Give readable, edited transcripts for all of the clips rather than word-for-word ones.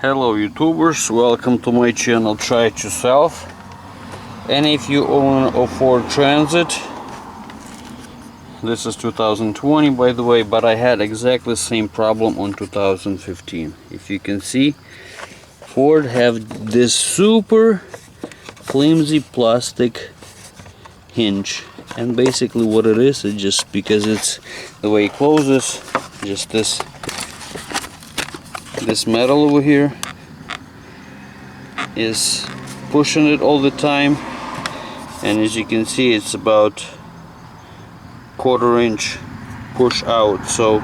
Hello YouTubers, welcome to my channel Try It Yourself. And if you own a Ford Transit, this is 2020 by the way, but I had exactly the same problem on 2015. If you can see, Ford have this super flimsy plastic hinge, and basically what it is just because it's the way it closes, just this metal over here is pushing it all the time, and as you can see it's about 1/4 inch push out. So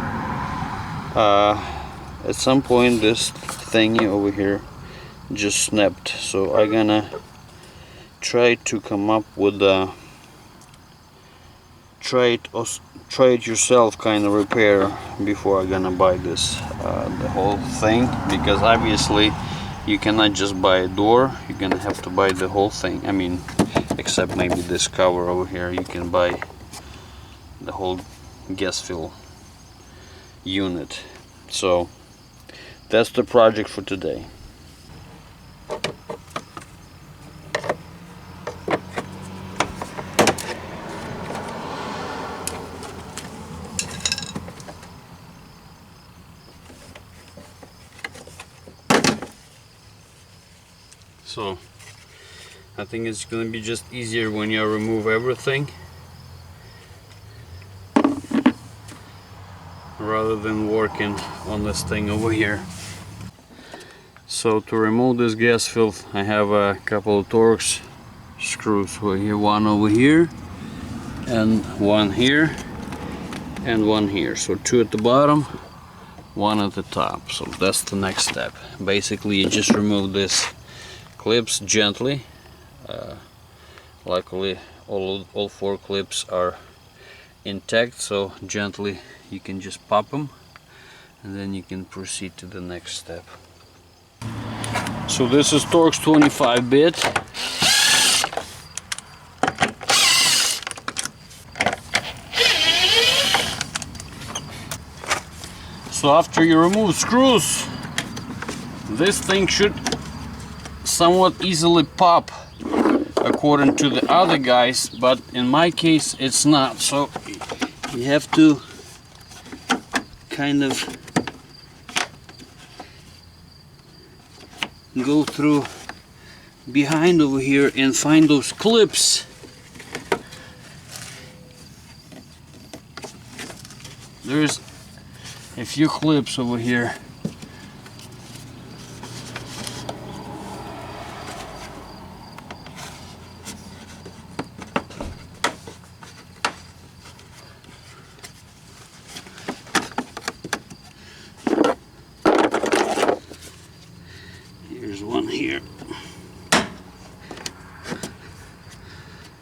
at some point this thingy over here just snapped, so I'm gonna try to come up with a try it yourself kind of repair before I'm gonna buy this the whole thing, because obviously you cannot just buy a door, you're gonna have to buy the whole thing. I mean, except maybe this cover over here, you can buy the whole gas fill unit. So that's the project for today. So I think it's going to be just easier when you remove everything rather than working on this thing over here. So to remove this gas fill, I have a couple of Torx screws over here, one over here and one here and one here. So two at the bottom, one at the top. So that's the next step. Basically you just remove this clips gently. Luckily all 4 clips are intact, so gently you can just pop them and then you can proceed to the next step. So this is Torx 25-bit. So after you remove screws, this thing should somewhat easily pop according to the other guys, but in my case it's not. So you have to kind of go through behind over here and find those clips. There's a few clips over here. Here's one here.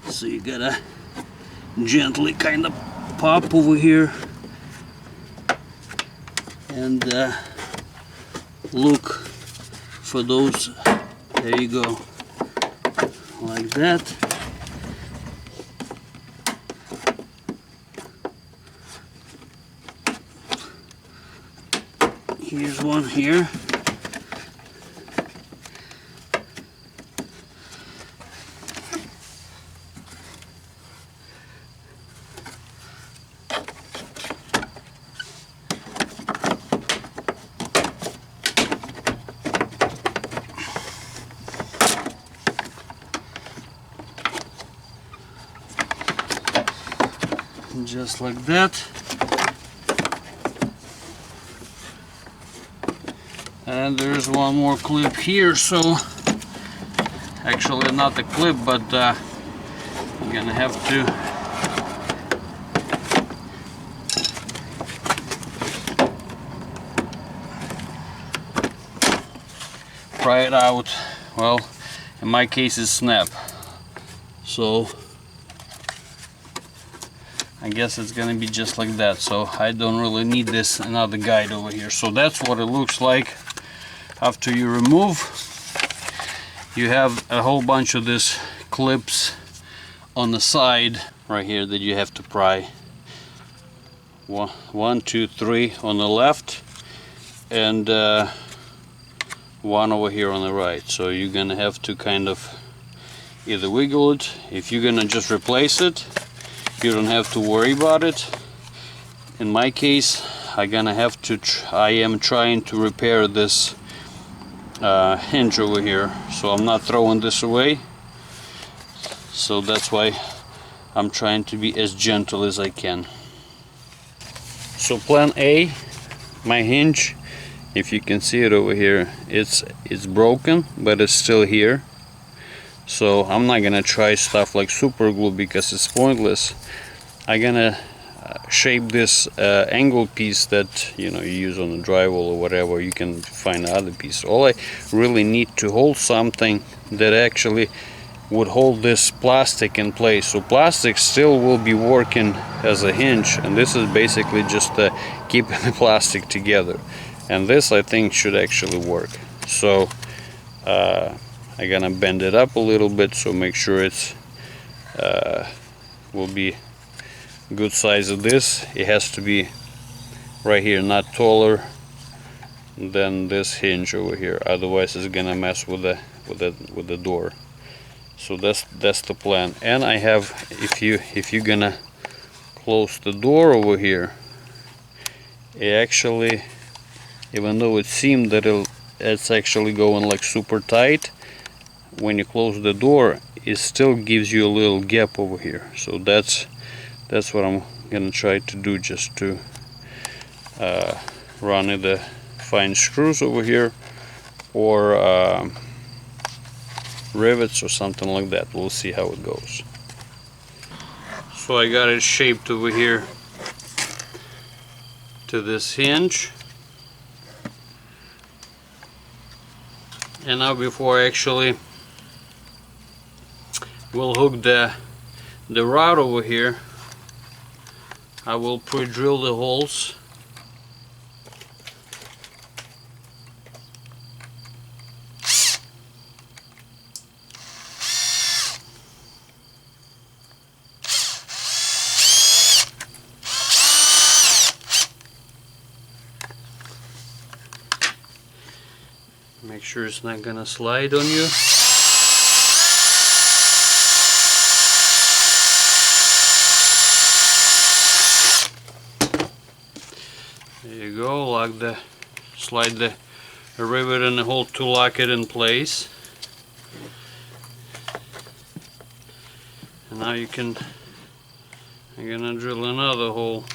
So you gotta gently kind of pop over here and look for those. There you go, like that. Here's one here. Just like that. And there's one more clip here, so actually not a clip, but I'm gonna have to pry it out. Well, in my case it's snap, so I guess it's gonna be just like that. So I don't really need this another guide over here. So that's what it looks like after you remove. You have a whole bunch of these clips on the side right here that you have to pry. 1, 2, 3 on the left, and one over here on the right. So you're gonna have to kind of either wiggle it. If you're gonna just replace it, you don't have to worry about it. In my case, I am trying to repair this hinge over here, so I'm not throwing this away. So that's why I'm trying to be as gentle as I can. So plan A, my hinge, if you can see it over here, it's broken, but it's still here. So I'm not gonna try stuff like super glue because it's pointless. I'm gonna shape this angle piece that you use on the drywall or whatever. You can find other piece. All I really need to hold something that actually would hold this plastic in place. So plastic still will be working as a hinge, and this is basically just keeping the plastic together. And this, I think, should actually work. So I'm gonna bend it up a little bit, so make sure it's will be good size of this. It has to be right here, not taller than this hinge over here, otherwise it's gonna mess with the door. So that's the plan. And I have, if you're gonna close the door over here, it actually, even though it seemed that it's actually going like super tight, when you close the door it still gives you a little gap over here. So that's what I'm gonna try to do, just to run the fine screws over here, or rivets or something like that. We'll see how it goes. So I got it shaped over here to this hinge, and now before I actually will hook the rod over here, I will pre-drill the holes. Make sure it's not gonna slide on you. There you go. Slide the rivet in the hole to lock it in place. And now I'm gonna drill another hole.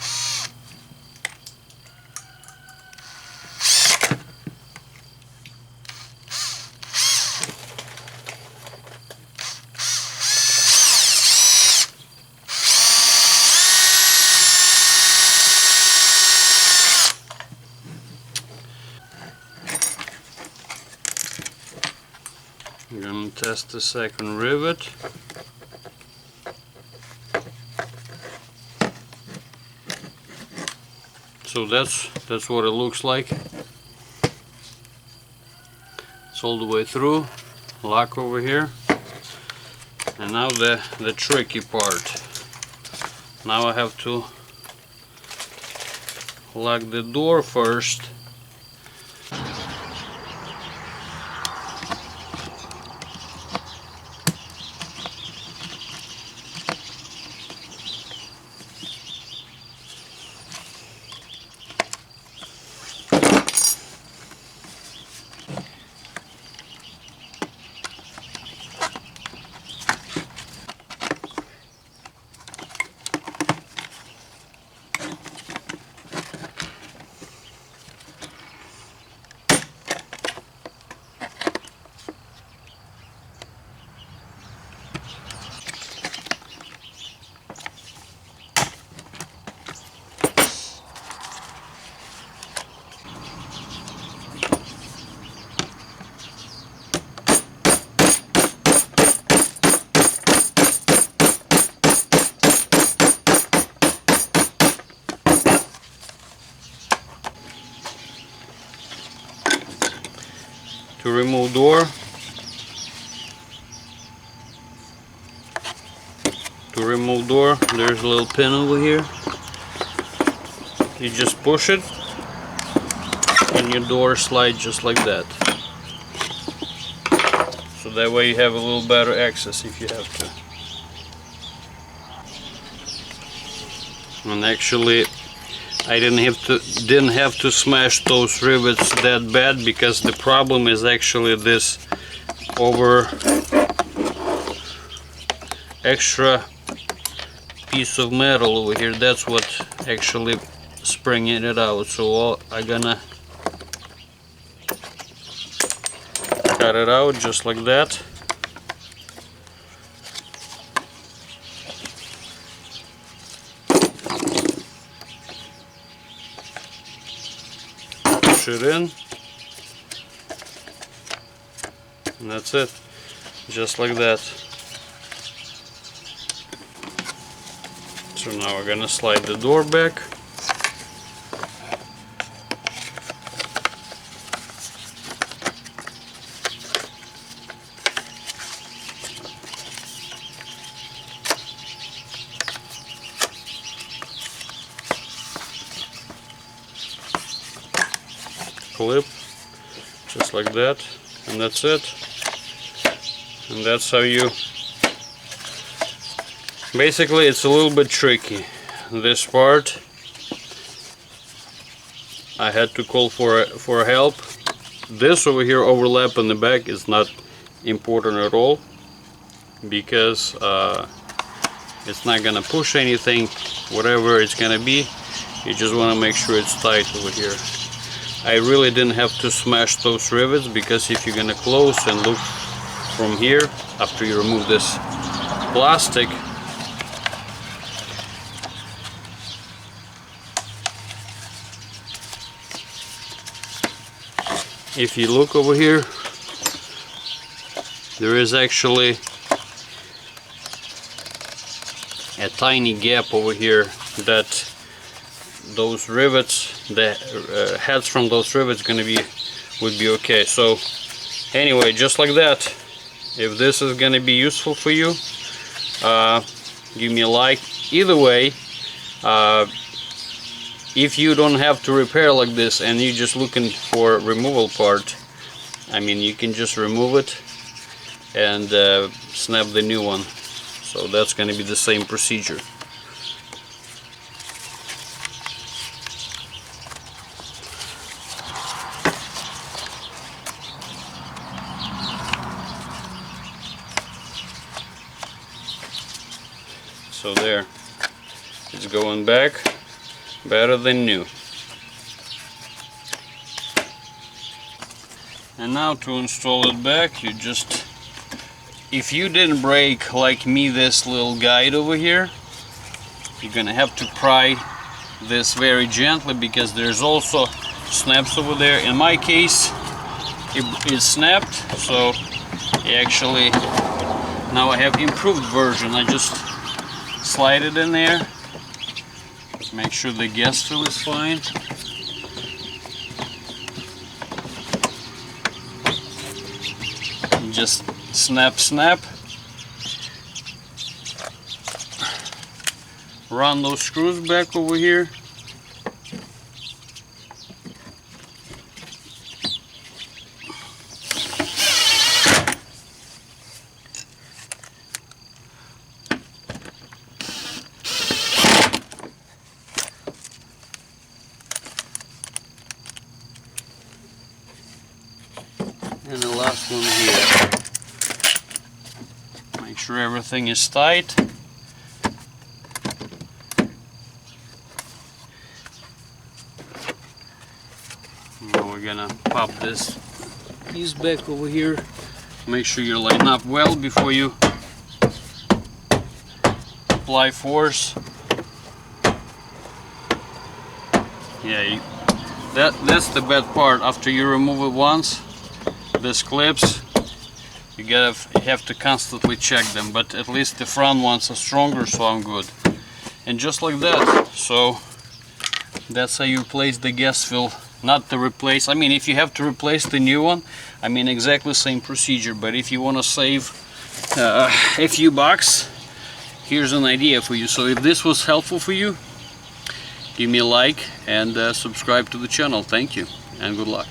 I'm gonna test the second rivet. So that's what it looks like. It's all the way through. Lock over here. And now the tricky part. Now I have to lock the door first. To remove door, there's a little pin over here. You just push it and your door slides just like that. so that way you have a little better access if you have to. And actually I didn't have to smash those rivets that bad, because the problem is actually this extra piece of metal over here. That's what actually springing it out. So I'm gonna cut it out just like that. Push it in, and that's it, just like that. So now we're gonna slide the door back. Clip, just like that, and that's it. And that's how you, basically it's a little bit tricky. This part I had to call for help. This over here overlap in the back is not important at all, because it's not gonna push anything. Whatever it's gonna be, you just want to make sure it's tight over here. I really didn't have to smash those rivets, because if you're gonna close and look from here after you remove this plastic, if you look over here, there is actually a tiny gap over here that those rivets, the heads from those rivets would be okay. So anyway, just like that. If this is gonna be useful for you, give me a like. Either way, if you don't have to repair like this and you're just looking for a removal part, I mean, you can just remove it and snap the new one. So that's gonna be the same procedure. So there, it's going back better than new. And now to install it back, you just, if you didn't break like me this little guide over here, you're gonna have to pry this very gently, because there's also snaps over there. In my case, it snapped, so actually now I have improved version. I just slide it in there, make sure the gas fill is fine. And just snap, snap. Run those screws back over here. And the last one here. Make sure everything is tight. Now we're gonna pop this piece back over here. Make sure you line up well before you apply force. Yeah, that's the bad part. After you remove it once, these clips, you have to constantly check them, but at least the front ones are stronger, so I'm good. And just like that. So that's how you replace the gas fill. Not to replace, I mean, if you have to replace the new one, I mean, exactly same procedure. But if you want to save a few bucks, here's an idea for you. So if this was helpful for you, give me a like and subscribe to the channel. Thank you and good luck.